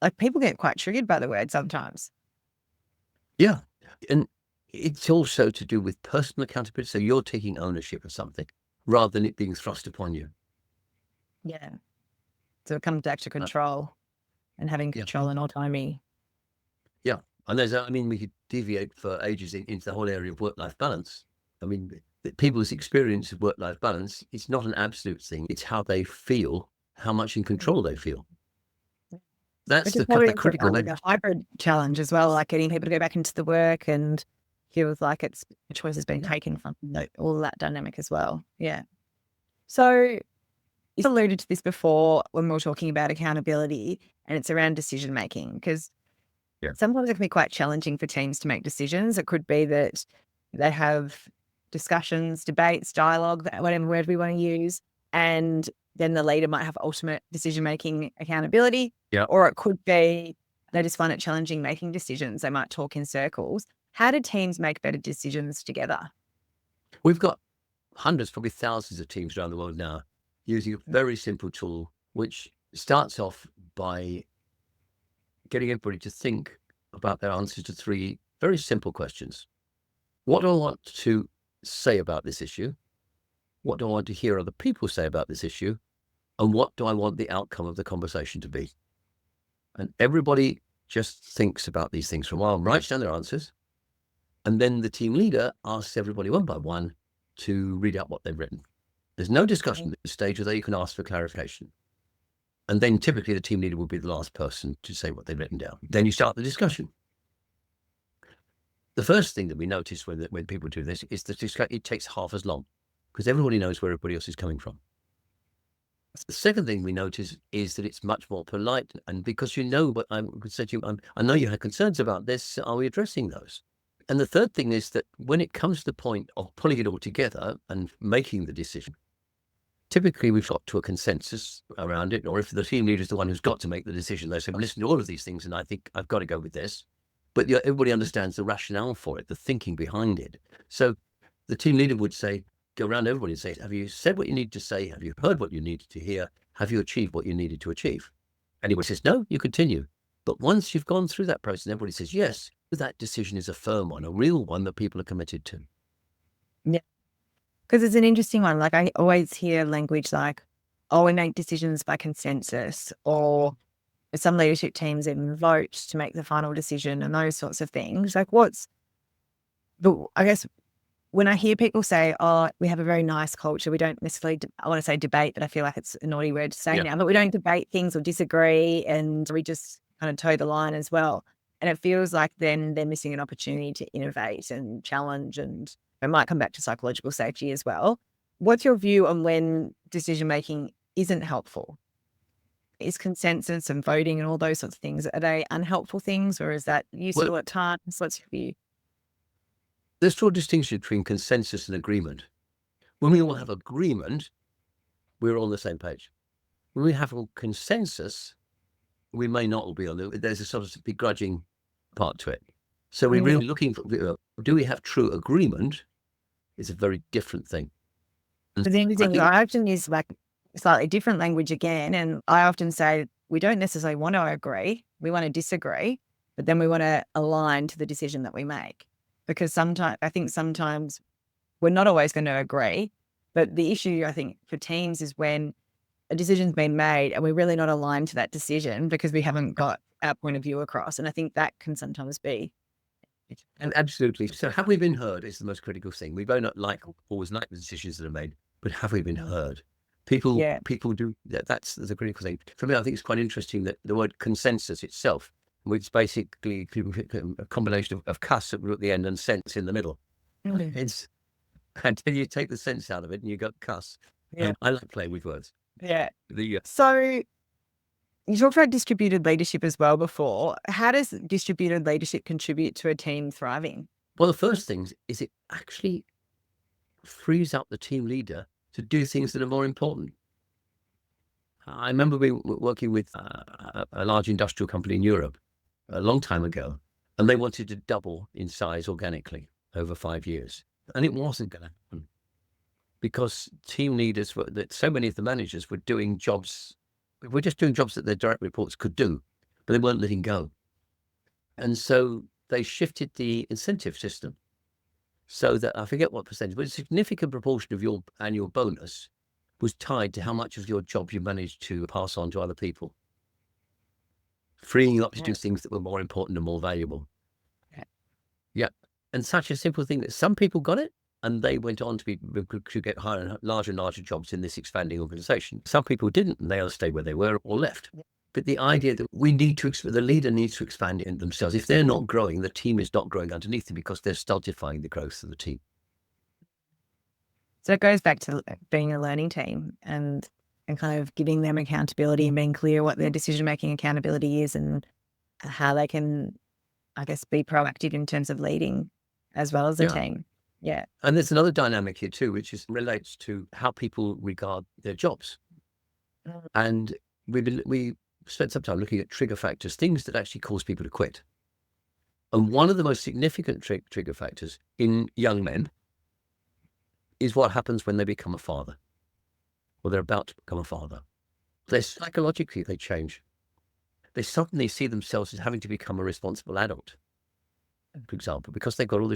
like people get quite triggered by the word sometimes. yeah. And it's also to do with personal accountability. So you're taking ownership of something rather than it being thrust upon you. Yeah. So it comes back to Uh, control and having yeah. control and autonomy. Yeah. And we could deviate for ages into the whole area of work-life balance. I mean, people's experience of work-life balance, it's not an absolute thing. It's how they feel, how much in control they feel. That's Which is the probably critical like a hybrid challenge as well, like getting people to go back into the work and feels like it's a choice has been taken from all that dynamic as well. Yeah. So you alluded to this before when we were talking about accountability and it's around decision making because Yeah. sometimes it can be quite challenging for teams to make decisions. It could be that they have discussions, debates, dialogue, whatever word we want to use, and then the leader might have ultimate decision-making accountability, Yeah. or it could be they just find it challenging making decisions. They might talk in circles. How do teams make better decisions together? We've got hundreds, probably thousands of teams around the world now using a very simple tool, which starts off by getting everybody to think about their answers to three very simple questions. What do I want to say about this issue? What do I want to hear other people say about this issue? And what do I want the outcome of the conversation to be? And everybody just thinks about these things for a while, writes down their answers. And then the team leader asks everybody one by one to read out what they've written. There's no discussion at this stage, although you can ask for clarification. And then typically the team leader will be the last person to say what they've written down. Then you start the discussion. The first thing that we notice when people do this is that it takes half as long because everybody knows where everybody else is coming from. The second thing we notice is that it's much more polite, and because I know you had concerns about this. Are we addressing those? And the third thing is that when it comes to the point of pulling it all together and making the decision, typically we've got to a consensus around it. Or if the team leader is the one who's got to make the decision, they say, "Listen to all of these things, and I think I've got to go with this." But everybody understands the rationale for it, the thinking behind it. So the team leader would go around everybody and say, have you said what you need to say? Have you heard what you needed to hear? Have you achieved what you needed to achieve? Anyone says, no, you continue. But once you've gone through that process, everybody says, yes, that decision is a firm one, a real one that people are committed to. Yeah. Because it's an interesting one. Like I always hear language like, oh, we make decisions by consensus, or some leadership teams even vote to make the final decision and those sorts of things. Like I guess when I hear people say, oh, we have a very nice culture, we don't necessarily, I want to say debate, but I feel like it's a naughty word to say now, but we don't debate things or disagree and we just kind of toe the line as well. And it feels like then they're missing an opportunity to innovate and challenge, and it might come back to psychological safety as well. What's your view on when decision-making isn't helpful? Is consensus and voting and all those sorts of things, are they unhelpful things or is that useful at times? What's your view? There's still a distinction between consensus and agreement. When we all have agreement, we're all on the same page. When we have a consensus, we may not all be on there's a sort of begrudging part to it. So we're really looking for, do we have true agreement? Is a very different thing. But the interesting, I often use like slightly different language again, and I often say we don't necessarily want to agree, we want to disagree, but then we want to align to the decision that we make. Because sometimes we're not always going to agree, but the issue I think for teams is when a decision's been made and we're really not aligned to that decision because we haven't got our point of view across. And I think that can sometimes be. And absolutely. So have we been heard is the most critical thing. We may not always like the decisions that are made, but have we been heard? People do. That's the critical thing. For me, I think it's quite interesting that the word consensus itself, which is basically a combination of cuss at the end and sense in the middle. It's until you take the sense out of it and you got cuss. I like playing with words. So you talked about distributed leadership as well before. How does distributed leadership contribute to a team thriving? Well, the first thing is it actually frees up the team leader to do things that are more important. I remember working with a large industrial company in Europe a long time ago, and they wanted to double in size organically over 5 years. And it wasn't going to happen because team leaders so many of the managers were doing jobs. We're just doing jobs that their direct reports could do, but they weren't letting go. And so they shifted the incentive system so that, I forget what percentage, but a significant proportion of your annual bonus was tied to how much of your job you managed to pass on to other people, freeing you up to do things that were more important and more valuable. Yeah. And such a simple thing that some people got it, and they went on to get larger and larger jobs in this expanding organization. Some people didn't, and they either stayed where they were or left. But the idea that the leader needs to expand it in themselves. If they're not growing, the team is not growing underneath them because they're stultifying the growth of the team. So it goes back to being a learning team and kind of giving them accountability and being clear what their decision-making accountability is and how they can, I guess, be proactive in terms of leading as well as a team. Yeah. And there's another dynamic here too, which relates to how people regard their jobs. And we spent some time looking at trigger factors, things that actually cause people to quit. And one of the most significant trigger factors in young men is what happens when they become a father, or they're about to become a father. Psychologically, they change. They suddenly see themselves as having to become a responsible adult, for example, because they've got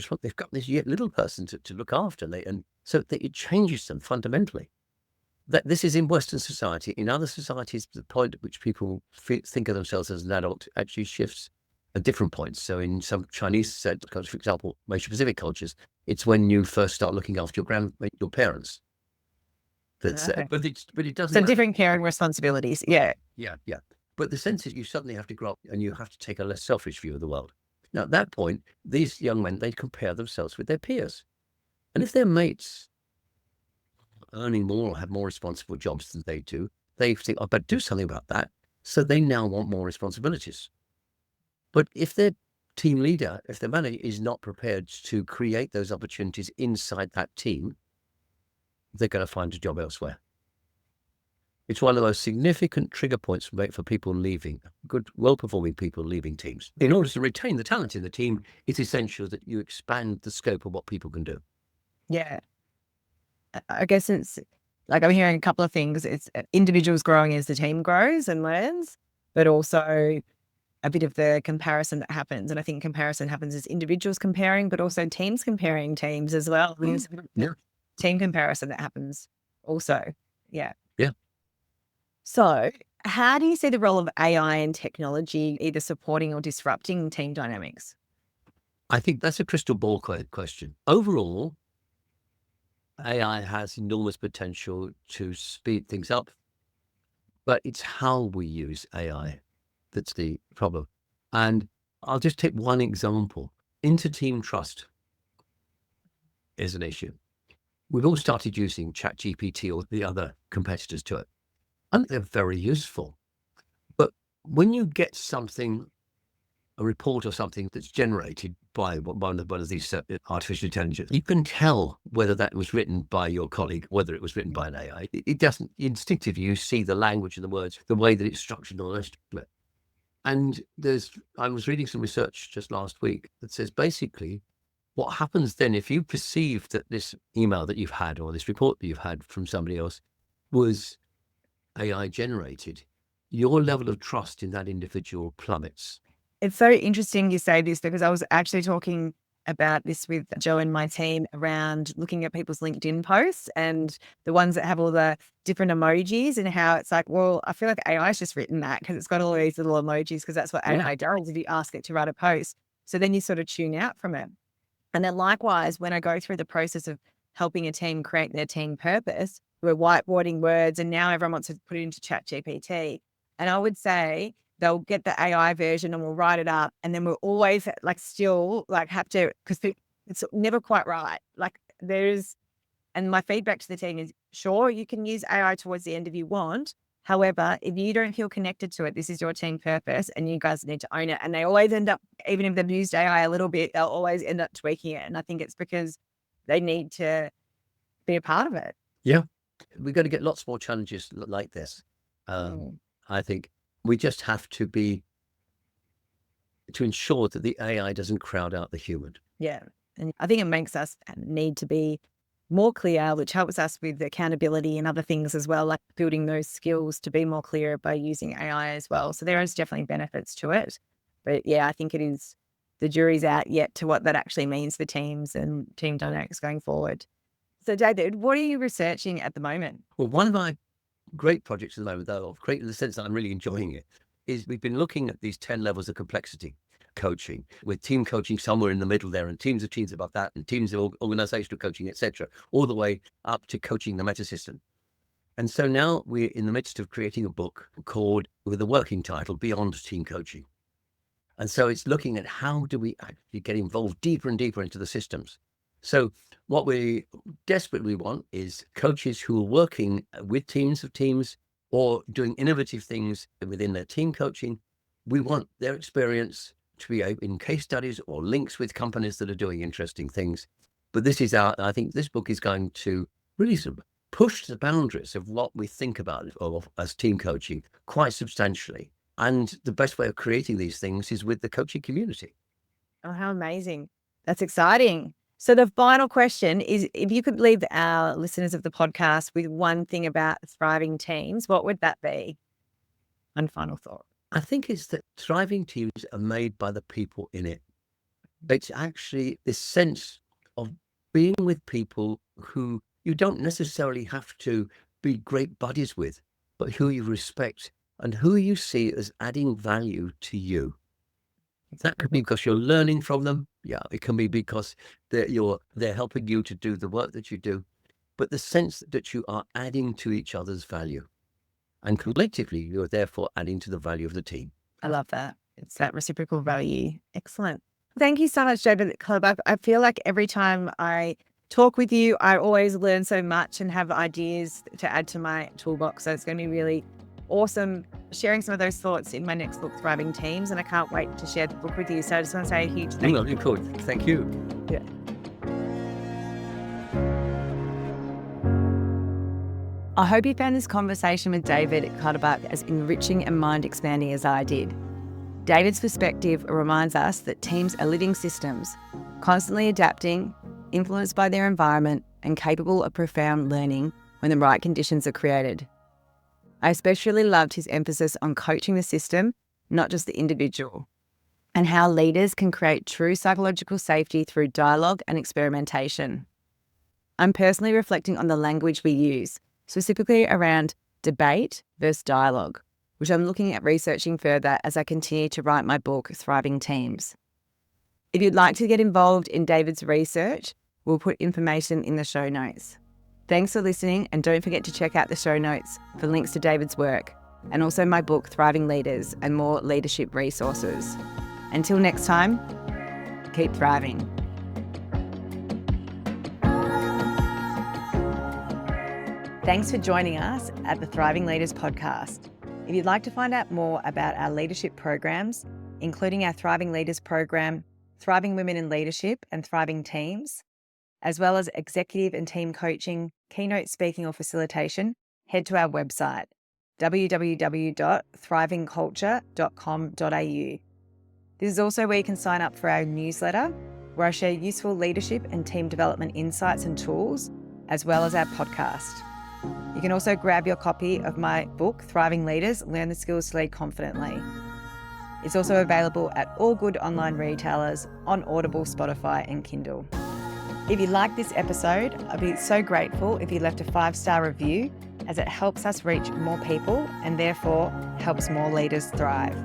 this little person to look after, and so it changes them fundamentally. That this is in Western society. In other societies, the point at which people think of themselves as an adult actually shifts at different points. So in some Chinese cultures, for example, Asia Pacific cultures, it's when you first start looking after your parents. That's but it doesn't. So different caring responsibilities. Yeah. But the sense is you suddenly have to grow up and you have to take a less selfish view of the world. Now, at that point, these young men, they compare themselves with their peers. And if their mates are earning more or have more responsible jobs than they do, they think, I better do something about that. So they now want more responsibilities. But if their team leader, if their manager is not prepared to create those opportunities inside that team, they're going to find a job elsewhere. It's one of the most significant trigger points for people leaving, good, well-performing people leaving teams. In order to retain the talent in the team, it's essential that you expand the scope of what people can do. Yeah. I guess it's like I'm hearing a couple of things. It's individuals growing as the team grows and learns, but also a bit of the comparison that happens. And I think comparison happens as individuals comparing, but also teams comparing teams as well. There's team comparison that happens also. Yeah. So how do you see the role of AI and technology either supporting or disrupting team dynamics? I think that's a crystal ball question. Overall, AI has enormous potential to speed things up, but it's how we use AI that's the problem. And I'll just take one example. Inter-team trust is an issue. We've all started using ChatGPT or the other competitors to it. And they're very useful. But when you get a report or something that's generated by one of these artificial intelligence, you can tell whether that was written by your colleague, whether it was written by an AI. It doesn't instinctively, you see the language and the words, the way that it's structured and all the rest of it. And I was reading some research just last week that says basically what happens then if you perceive that this email that you've had or this report that you've had from somebody else was AI generated, your level of trust in that individual plummets. It's so interesting you say this because I was actually talking about this with Joe and my team around looking at people's LinkedIn posts and the ones that have all the different emojis and how it's like, well, I feel like AI's just written that because it's got all these little emojis because that's what AI does if you ask it to write a post. So then you sort of tune out from it. And then likewise, when I go through the process of helping a team create their team purpose, we're whiteboarding words and now everyone wants to put it into ChatGPT. And I would say they'll get the AI version and we'll write it up. And then we'll always still have to, because it's never quite right. And my feedback to the team is, sure, you can use AI towards the end if you want. However, if you don't feel connected to it, this is your team purpose and you guys need to own it. And they always end up, even if they've used AI a little bit, they'll always end up tweaking it. And I think it's because they need to be a part of it. Yeah. We're going to get lots more challenges like this. I think we just have to ensure that the AI doesn't crowd out the human. Yeah. And I think it makes us need to be more clear, which helps us with accountability and other things as well, like building those skills to be more clear by using AI as well. So there is definitely benefits to it. But yeah, I think the jury's out yet to what that actually means for teams and team dynamics going forward. So David, what are you researching at the moment? Well, one of my great projects at the moment, though, great in the sense that I'm really enjoying it, is we've been looking at these 10 levels of complexity coaching, with team coaching somewhere in the middle there, and teams of teams above that, and teams of organizational coaching, etc., all the way up to coaching the meta system. And so now we're in the midst of creating a book with a working title, Beyond Team Coaching. And so it's looking at how do we actually get involved deeper and deeper into the systems. So what we desperately want is coaches who are working with teams of teams or doing innovative things within their team coaching. We want their experience to be in case studies or links with companies that are doing interesting things. But I think this book is going to really sort of push the boundaries of what we think about as team coaching quite substantially. And the best way of creating these things is with the coaching community. Oh, how amazing. That's exciting. So the final question is, if you could leave our listeners of the podcast with one thing about thriving teams, what would that be? One final thought. I think it's that thriving teams are made by the people in it. It's actually this sense of being with people who you don't necessarily have to be great buddies with, but who you respect and who you see as adding value to you. That could be because you're learning from them. Yeah, it can be because they're helping you to do the work that you do, but the sense that you are adding to each other's value. And collectively, you're therefore adding to the value of the team. I love that. It's that reciprocal value. Excellent. Thank you so much, David Clutterbuck. I feel like every time I talk with you, I always learn so much and have ideas to add to my toolbox. So it's going to be really awesome sharing some of those thoughts in my next book, Thriving Teams. And I can't wait to share the book with you. So I just want to say a huge thank you. Cool. Thank you. Yeah. I hope you found this conversation with David Clutterbuck as enriching and mind-expanding as I did. David's perspective reminds us that teams are living systems, constantly adapting, influenced by their environment, and capable of profound learning when the right conditions are created. I especially loved his emphasis on coaching the system, not just the individual, and how leaders can create true psychological safety through dialogue and experimentation. I'm personally reflecting on the language we use, specifically around debate versus dialogue, which I'm looking at researching further as I continue to write my book, Thriving Teams. If you'd like to get involved in David's research, we'll put information in the show notes. Thanks for listening, and don't forget to check out the show notes for links to David's work and also my book, Thriving Leaders, and more leadership resources. Until next time, keep thriving. Thanks for joining us at the Thriving Leaders podcast. If you'd like to find out more about our leadership programs, including our Thriving Leaders program, Thriving Women in Leadership, and Thriving Teams, as well as executive and team coaching, keynote speaking or facilitation, head to our website, www.thrivingculture.com.au. This is also where you can sign up for our newsletter, where I share useful leadership and team development insights and tools, as well as our podcast. You can also grab your copy of my book, Thriving Leaders, Learn the Skills to Lead Confidently. It's also available at all good online retailers, on Audible, Spotify, and Kindle. If you like this episode, I'd be so grateful if you left a 5-star review, as it helps us reach more people and therefore helps more leaders thrive.